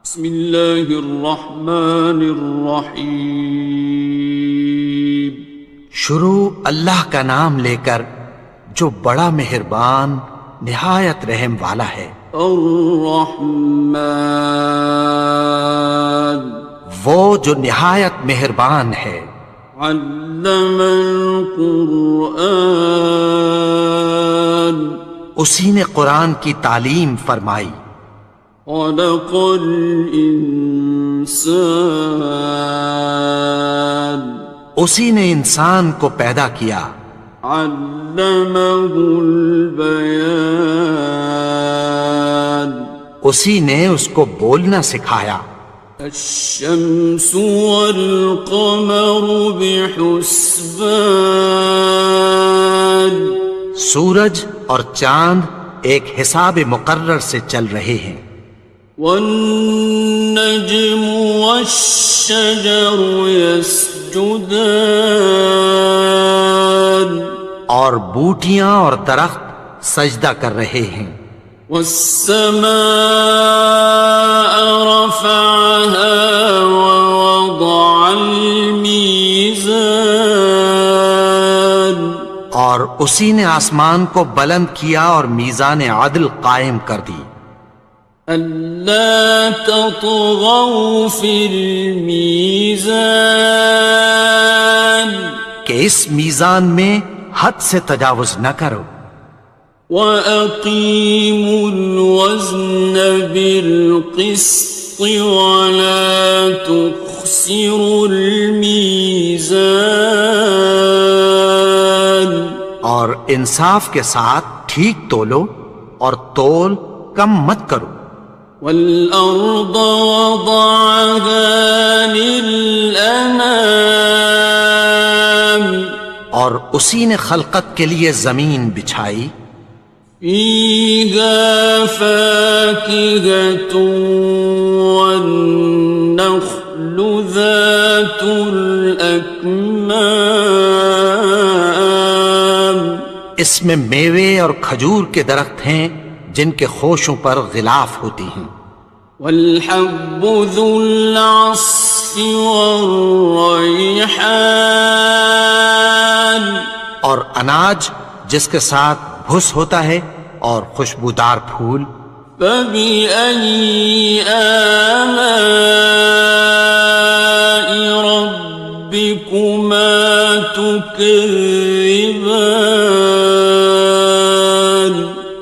بسم اللہ الرحمن الرحیم۔ شروع اللہ کا نام لے کر جو بڑا مہربان نہایت رحم والا ہے۔ الرحمن، وہ جو نہایت مہربان ہے۔ علم القرآن، اسی نے قرآن کی تعلیم فرمائی۔ خلق الانسان، اسی نے انسان کو پیدا کیا۔ علمہ البیان، اسی نے اس کو بولنا سکھایا۔ الشمس والقمر بحسبان، سورج اور چاند ایک حساب مقرر سے چل رہے ہیں۔ والنجم والشجر يسجدان، اور بوٹیاں اور درخت سجدہ کر رہے ہیں۔ والسماء رفعها ووضع الميزان، اور اسی نے آسمان کو بلند کیا اور میزان عدل قائم کر دی۔ ألا تطغوا في الميزان، کہ اس میزان میں حد سے تجاوز نہ کرو۔ وَأَقِيمُوا الْوَزْنَ بِالْقِسْطِ وَلَا تُخْسِرُوا الْمِيزَانَ، اور انصاف کے ساتھ ٹھیک تولو اور تول کم مت کرو۔ وَالْأَرْضَ وَضَعَهَا لِلْأَنَامِ، اور اسی نے خلقت کے لیے زمین بچھائی۔ فِيهَا فَاكِهَةٌ وَالنَّخْلُ ذَاتُ الْأَكْمَامِ، اس میں میوے اور کھجور کے درخت ہیں جن کے خوشوں پر غلاف ہوتی ہیں۔ وَالْحَبُّ ذُو الْعَصْفِ وَالرَّيْحَانِ، اور اناج جس کے ساتھ بھس ہوتا ہے اور خوشبودار پھول۔ فَبِأَيِّ آلَاءِ رَبِّكُمَا تُكَذِّبَانِ،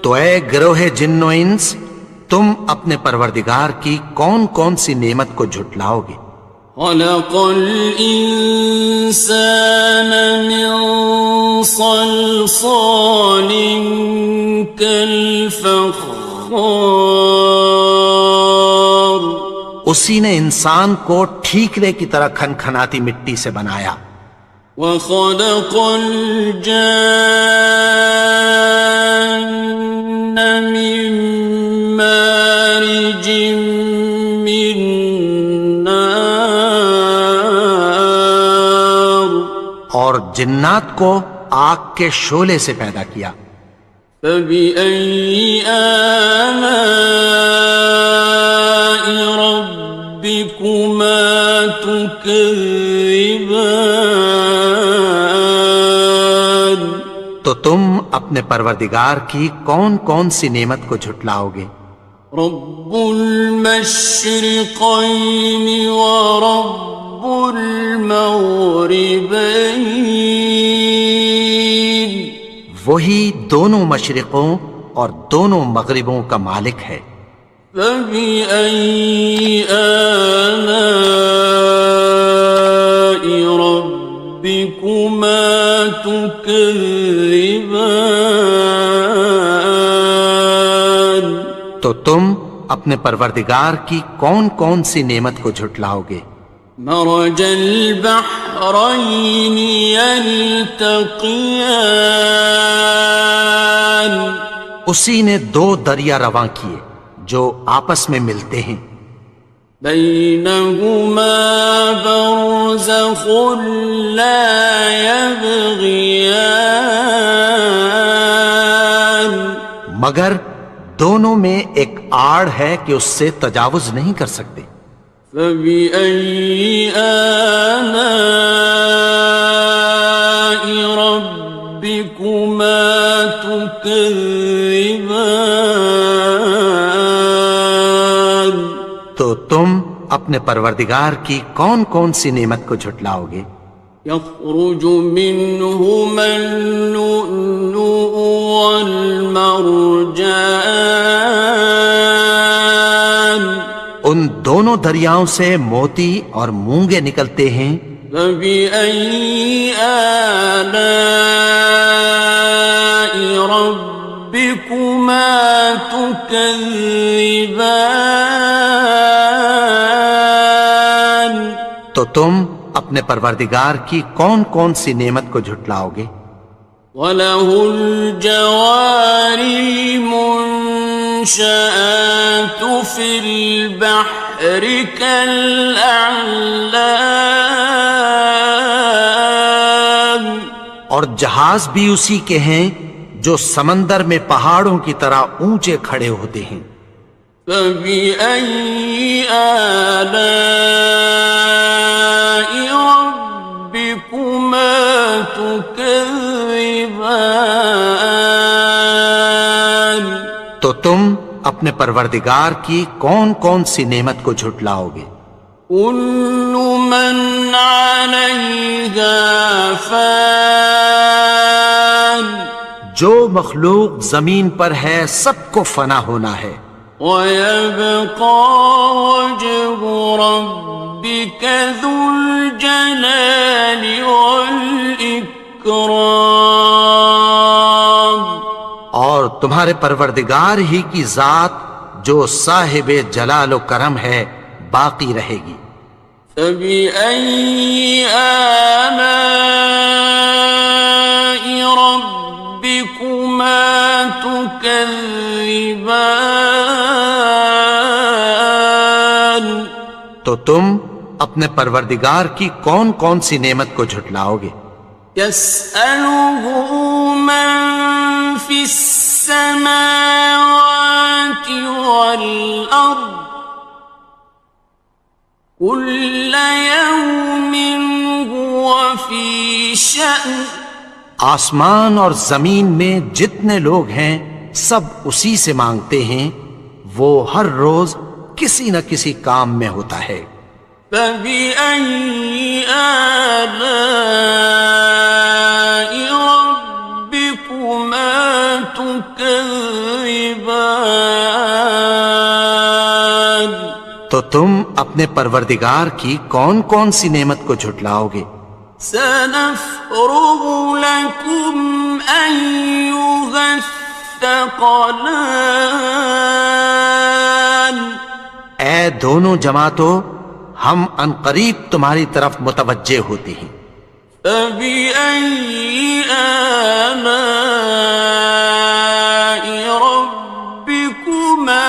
تو اے گروہ جن و انس، تم اپنے پروردگار کی کون کون سی نعمت کو جھٹلاؤ گے؟ خَلَقَ الْإِنسَانَ مِنْ صَلْصَالٍ كَالْفَخَّارِ، اسی نے انسان کو ٹھیکرے کی طرح کھنکھناتی مٹی سے بنایا۔ وَخَلَقَ الْجَانَّ مِن مَّارِجٍ مِّن نَّارٍ، اور جنات کو آگ کے شعلے سے پیدا کیا۔ فَبِأَيِّ آلَاءِ رَبِّكُمَا تُكَذِّبَانِ، تو تم اپنے پروردگار کی کون کون سی نعمت کو جھٹلاؤ گے؟ رب المشرقین ورب المغربین، وہی دونوں مشرقوں اور دونوں مغربوں کا مالک ہے۔ فَبِأَيِّ آلَاءِ رَبِّكُمَا تُكَذِّبَانِ، تو تم اپنے پروردگار کی کون کون سی نعمت کو جھٹلاؤ گے؟ مرج البحرین یلتقیان، اسی نے دو دریا رواں کیے جو آپس میں ملتے ہیں۔ بینہما برزخ لا یبغیان، مگر دونوں میں ایک آڑ ہے کہ اس سے تجاوز نہیں کر سکتے۔ فبأي آلاء ربكما تكذبان؟ تو تم اپنے پروردگار کی کون کون سی نعمت کو جھٹلاؤ گے؟ يخرج منهما اللؤلؤ والمرجان ان دونوں دریاؤں سے موتی اور مونگے نکلتے ہیں۔ فبأي آلاء ربكما تكذبان؟ تو تم اپنے پروردگار کی کون کون سی نعمت کو جھٹلاؤ گے؟ وَلَهُ الْجَوَارِ الْمُنشَآتُ فِي الْبَحْرِ كَالْأَعْلَامِ، اور جہاز بھی اسی کے ہیں جو سمندر میں پہاڑوں کی طرح اونچے کھڑے ہوتے ہیں۔ فَبِأَيِّ آلَاءِ رَبِّكُمَا تُكَذِّبَانِ؟ تو تم اپنے پروردگار کی کون کون سی نعمت کو جھٹلاؤ گے؟ كُلُّ مَنْ عَلَيْهَا فَانٍ، جو مخلوق زمین پر ہے سب کو فنا ہونا ہے۔ وَيَبْقَى وَجْهُ رَبِّكَ ذُو الْجَلَالِ وَالْإِكْرَامِ، اور تمہارے پروردگار ہی کی ذات جو صاحب جلال و کرم ہے باقی رہے گی۔ فَبِأَيِّ آلَاءِ رَبِّكُمَا تُكَذِّبَانِ؟ تو تم اپنے پروردگار کی کون کون سی نعمت کو جھٹلاؤ گے؟ يَسْأَلُهُ مَن فِي السَّمَاوَاتِ وَالْأَرْضِ كُلَّ يَوْمٍ هُوَ فِي شَأْنٍ، آسمان اور زمین میں جتنے لوگ ہیں سب اسی سے مانگتے ہیں، وہ ہر روز کسی نہ کسی کام میں ہوتا ہے۔ فَبِأَيِّ آلَاءِ رَبِّكُمَا تُكَذِّبَانِ؟ تو تم اپنے پروردگار کی کون کون سی نعمت کو جھٹلاؤ گے؟ سَنَفْرُغُ لَكُمْ أَيُّهَ الثَّقَلَانِ، اے دونوں جماعتوں، ہم عنقریب تمہاری طرف متوجہ ہوتے ہیں۔ فَبِأَيِّ آلَاءِ رَبِّكُمَا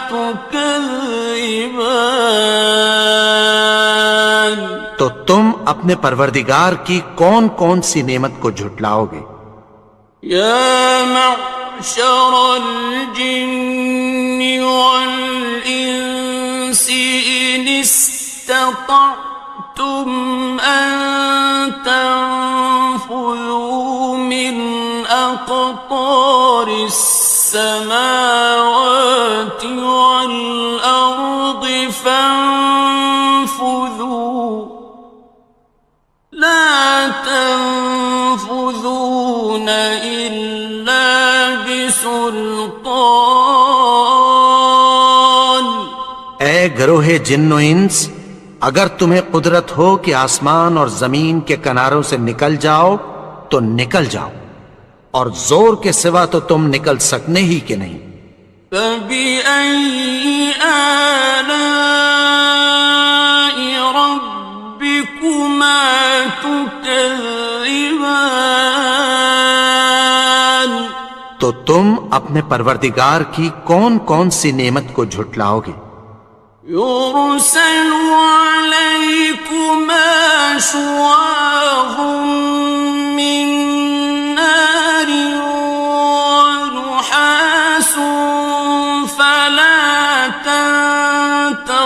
تُكَذِّبَانِ؟ تو تم اپنے پروردگار کی کون کون سی نعمت کو جھٹلاؤ گے؟ يَا مَعْشَرَ الْجِنِّ وَالْإِنسِ إِنِ اسْتَطَعْتُمْ أَن تَنفُذُوا مِنْ أَقْطَارِ السَّمَاوَاتِ وَالْأَرْضِ فَانفُذُوا لَا تَنفُذُونَ إِلَّا بِسُلْطَانٍ۔ اے گروہ جن و انس، اگر تمہیں قدرت ہو کہ آسمان اور زمین کے کناروں سے نکل جاؤ تو نکل جاؤ، اور زور کے سوا تو تم نکل سکنے ہی کہ نہیں۔ فَبِأَيِّ آلَاءِ رَبِّكُمَا تُكَذِّبَانِ؟ تو تم اپنے پروردگار کی کون کون سی نعمت کو جھٹلاؤ گے؟ يُرْسَلُ عَلَيْكُمَا شُوَاظٌ مِّن نَّارٍ وَنُحَاسٌ فَلَا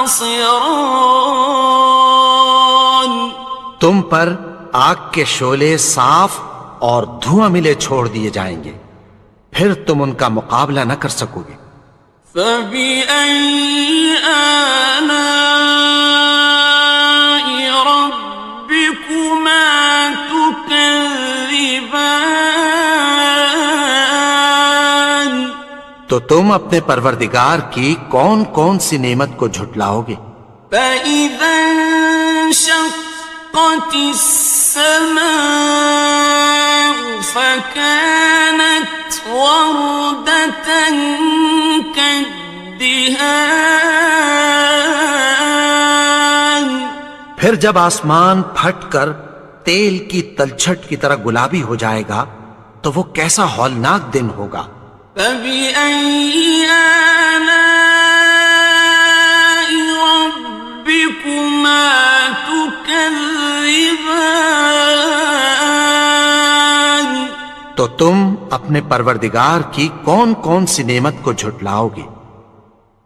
خصران. تم پر آگ کے شعلے صاف اور دھواں ملے چھوڑ دیے جائیں گے، پھر تم ان کا مقابلہ نہ کر سکو گے۔ فَبِأَيِّ آلَاءِ رَبِّكُمَا تُكَذِّبَانِ. تو تم اپنے پروردگار کی کون کون سی نعمت کو جھٹلاؤ گے؟ فَإِذَا انشَقَّتِ السَّمَاءُ فَكَانَتْ وَرْدَةً كَالدِّهَانِ. پھر جب آسمان پھٹ کر تیل کی تلچھٹ کی طرح گلابی ہو جائے گا تو وہ کیسا ہولناک دن ہوگا۔ فَبِأَيِّ آلَاءِ رَبِّكُمَا تُكَذِّبَانِ. تو تم اپنے پروردگار کی کون کون سی نعمت کو جھٹلاؤ گے؟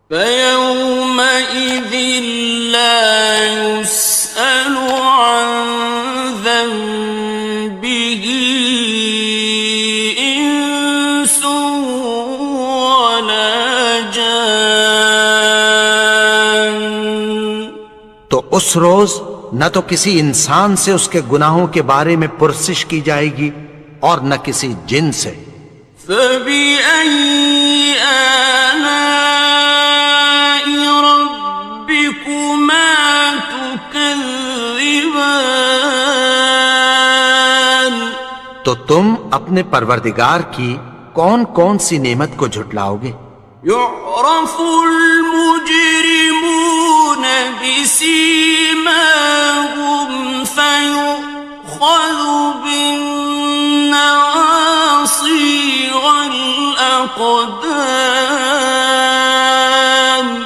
فَيَوْمَئِذٍ لَا يُسْأَلُ عَنْ ذَنبِهِ إِنسٌ وَلَا جَانٌ. تو اس روز نہ تو کسی انسان سے اس کے گناہوں کے بارے میں پرسش کی جائے گی اور نہ کسی جن سے۔ فَبِأَيِّ آلَاءِ رَبِّكُمَا تُكَذِّبَانِ. تو تم اپنے پروردگار کی کون کون سی نعمت کو جھٹلاؤ گے؟ يُعْرَفُ الْمُجْرِمُونَ بِسِيمَاهُمْ فَيُؤْخَذُ بِالنَّوَاصِي وَالْأَقْدَامِ.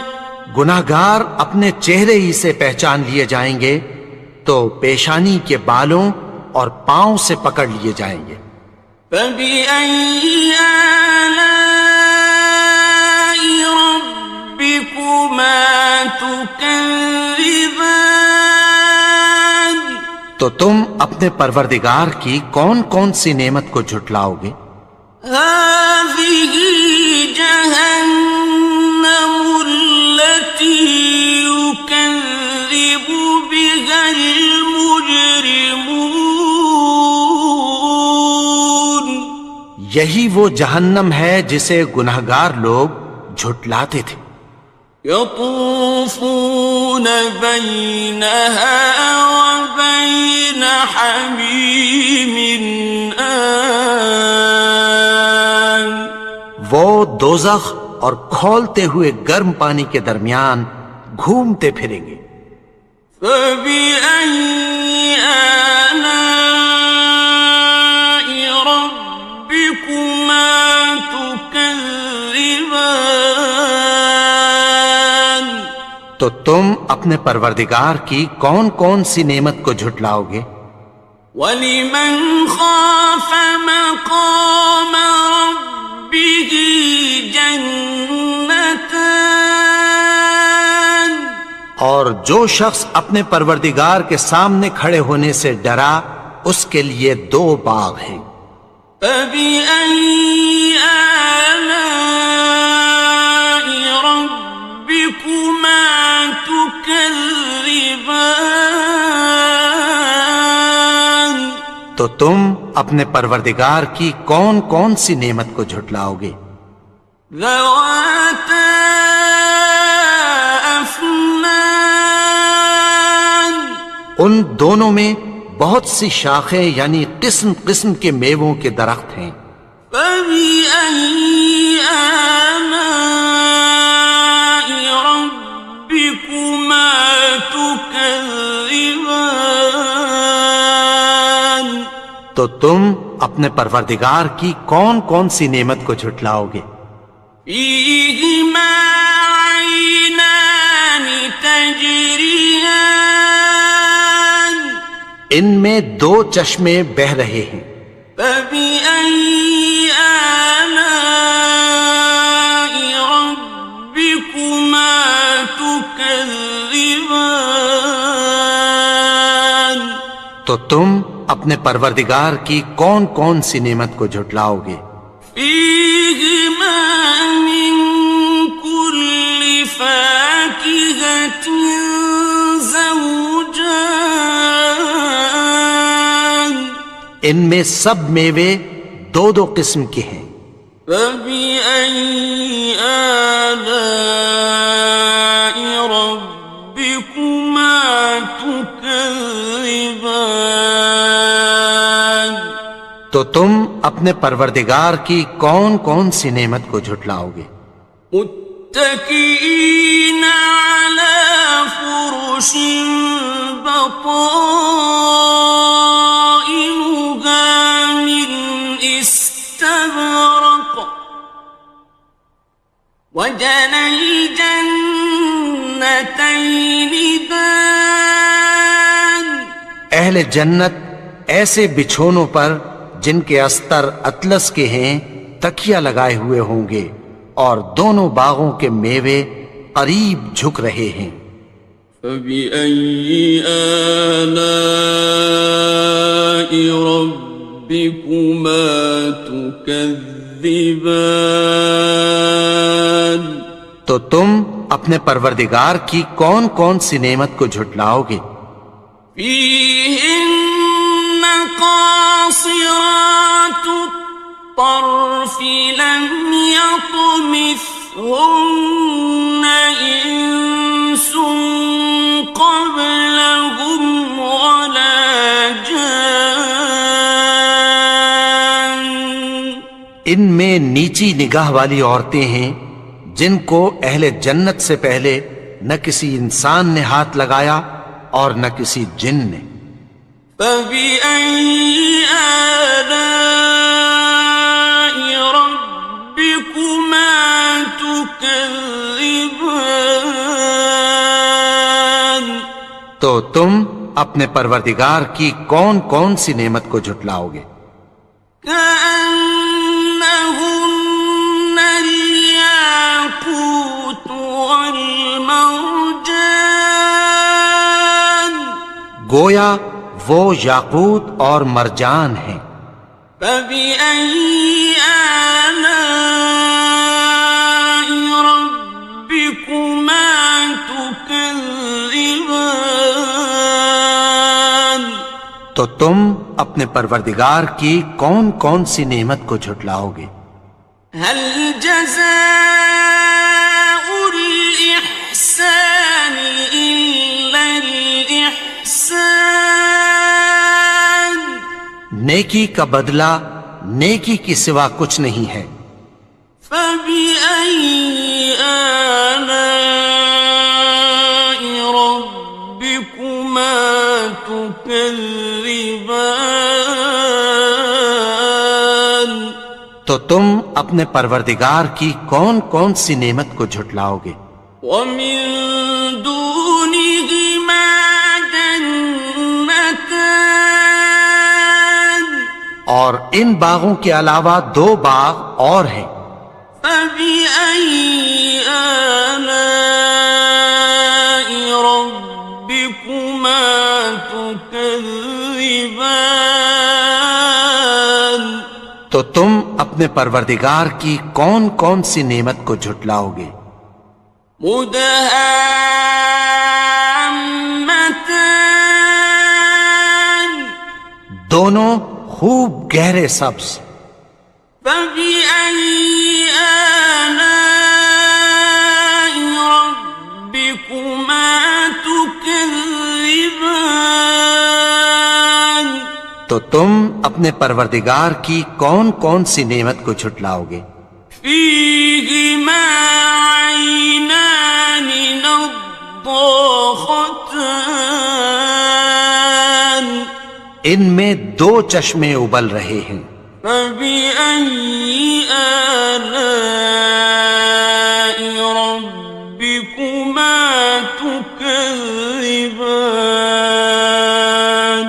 گناہگار اپنے چہرے ہی سے پہچان لیے جائیں گے تو پیشانی کے بالوں اور پاؤں سے پکڑ لیے جائیں گے۔ فَبِأَيِّ آلَاءِ رَبِّكُمَا تُكَذِّبَانِ. تو تم اپنے پروردگار کی کون کون سی نعمت کو جھٹلاؤ گے؟ هَٰذِهِ جَهَنَّمُ الَّتِي يُكَذِّبُ بِهَا الْمُجْرِمُونَ. یہی وہ جہنم ہے جسے گناہگار لوگ جھٹلاتے تھے۔ يَطُوفُونَ بَيْنَهَا وَبَيْنَ حَمِيمٍ آنٍ. وہ دوزخ اور کھولتے ہوئے گرم پانی کے درمیان گھومتے پھریں گے۔ فَبِأَيِّ آلَاءِ رَبِّكُمَا تُكَذِّبَانِ. تو تم اپنے پروردگار کی کون کون سی نعمت کو جھٹلاؤ گے؟ وَلِمَنْ خَافَ مَقَامَ رَبِّهِ جَنَّتَانِ. اور جو شخص اپنے پروردگار کے سامنے کھڑے ہونے سے ڈرا اس کے لیے دو باغ ہیں۔ فَبِأَيِّ آلَاءِ رَبِّكُمَا تُكَذِّبَانِ. تو تم اپنے پروردگار کی کون کون سی نعمت کو جھٹلاؤ گے؟ ذَوَاتَا أَفْنَانٍ. ان دونوں میں بہت سی شاخیں یعنی قسم قسم کے میووں کے درخت ہیں۔ فَبِأَيِّ آلَاءِ رَبِّكُمَا تُكَذِّبَانِ. تو تم اپنے پروردگار کی کون کون سی نعمت کو جھٹلاؤ گے؟ فِيهِمَا عَيْنَانِ تَجْرِيَانِ. ان میں دو چشمے بہہ رہے ہیں۔ فَبِأَيِّ آلَاءِ رَبِّكُمَا تُكَذِّبَانِ. تكذبان تو تم اپنے پروردگار کی کون کون سی نعمت کو جھٹلاؤ گے؟ فيهما من كل فاكهة زوجان ان میں سب میوے دو دو قسم کے ہیں۔ فبأي آلاء ربكما تكذبان تو تم اپنے پروردگار کی کون کون سی نعمت کو جھٹلاؤ گے؟ متكئين على فرش بطائنها من استبرق وجنى الجنتين دان اہل جنت ایسے بچھونوں پر جن کے استر اطلس کے ہیں تکیہ لگائے ہوئے ہوں گے، اور دونوں باغوں کے میوے قریب جھک رہے ہیں۔ فبأي آلاء ربكما تكذبان تو تم اپنے پروردگار کی کون کون سی نعمت کو جھٹلاؤ گے؟ فيهن قاصرات الطرف لم يطمثهن إنس قبلهم ولا جان ان میں نیچی نگاہ والی عورتیں ہیں جن کو اہل جنت سے پہلے نہ کسی انسان نے ہاتھ لگایا اور نہ کسی جن نے۔ فبأي آلاء ربكما تكذبان تو تم اپنے پروردگار کی کون کون سی نعمت کو جھٹلاؤ گے؟ كأنهن الياقوت والمرجان گویا وہ یاقوت اور مرجان ہیں۔ فبأي آلاء ربكما تكذبان تو تم اپنے پروردگار کی کون کون سی نعمت کو جھٹلاؤ گے؟ هل جزاء الإحسان إلا الإحسان نیکی کا بدلہ نیکی کی سوا کچھ نہیں ہے۔ فبأي آلاء ربكما تكذبان تو تم اپنے پروردگار کی کون کون سی نعمت کو جھٹلاؤ گے؟ ومن دونهما جنتان اور ان باغوں کے علاوہ دو باغ اور ہیں۔ فبأي آلاء ربكما تكذبان تو تم اپنے پروردگار کی کون کون سی نعمت کو جھٹلاؤ گے؟ مدهامتان دونوں خوب گہرے سبز۔ فبأي آلاء ربكما تكذبان تو تم اپنے پروردگار کی کون کون سی نعمت کو جھٹلاؤ گے؟ فيهما عينان نضاختان ان میں دو چشمے ابل رہے ہیں۔ فبأي آلاء ربكما تكذبان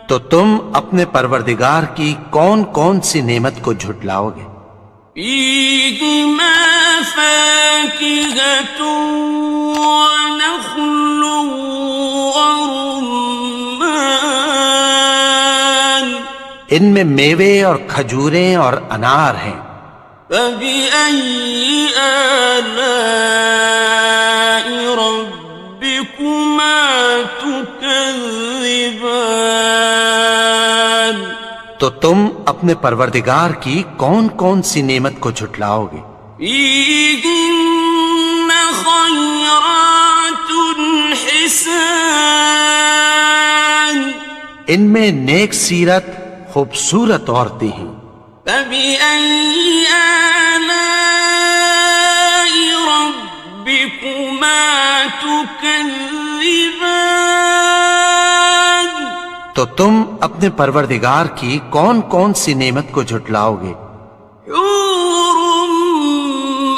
تو تم اپنے پروردگار کی کون کون سی نعمت کو جھٹلاؤ گے؟ فيهما فاكهة ونخل ورمان ان میں میوے اور کھجوریں اور انار ہیں. فبأي آلاء ربكما تكذبان تو تم اپنے پروردگار کی کون کون سی نعمت کو جھٹلاؤ گے؟ فيهن خيرات حسان ان میں نیک سیرت خوبصورت عورتیں ہیں. فبأي آلاء ربكما تكذبان تو تم اپنے پروردگار کی کون کون سی نعمت کو جھٹلاؤ گے؟ حور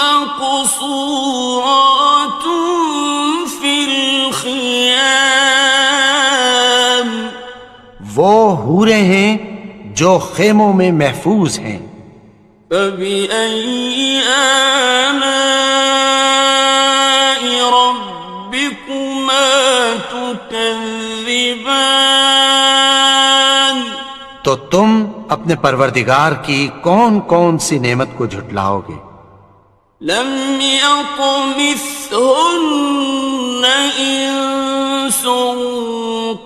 مقصورات في الخيام وہ حوریں ہیں جو خیموں میں محفوظ ہیں. فبأي آلاء ربكما تكذبان تو تم اپنے پروردگار کی کون کون سی نعمت کو جھٹلاؤ گے؟ لم يطمثهن إنس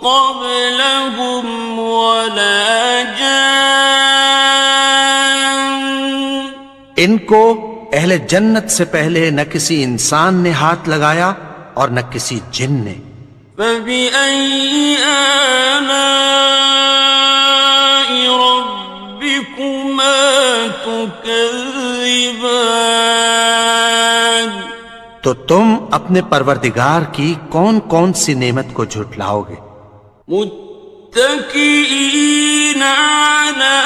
قبلهم ولا جان ان کو اہل جنت سے پہلے نہ کسی انسان نے ہاتھ لگایا اور نہ کسی جن نے. فبأي آلاء ربكما تكذبان تو تم اپنے پروردگار کی کون کون سی نعمت کو جھٹلاؤ گے؟ متكئين على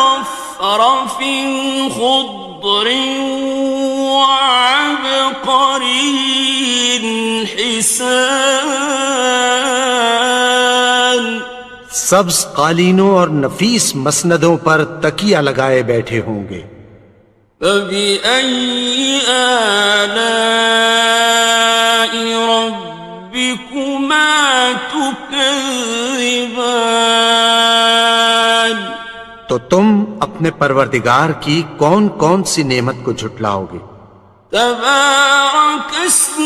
رفرف خضر وعبقري حسان سبز قالینوں اور نفیس مسندوں پر تکیہ لگائے بیٹھے ہوں گے. فبأي آلاء ربكما تكذبان تو تم اپنے پروردگار کی کون کون سی نعمت کو جھٹلاؤ گے؟ تبارك اسم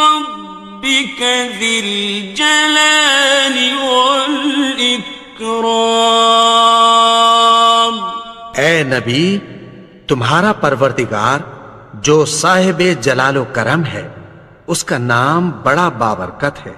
ربك ذي الجلال والإكرام اے نبی، تمہارا پروردگار جو صاحب جلال و کرم ہے، اس کا نام بڑا بابرکت ہے.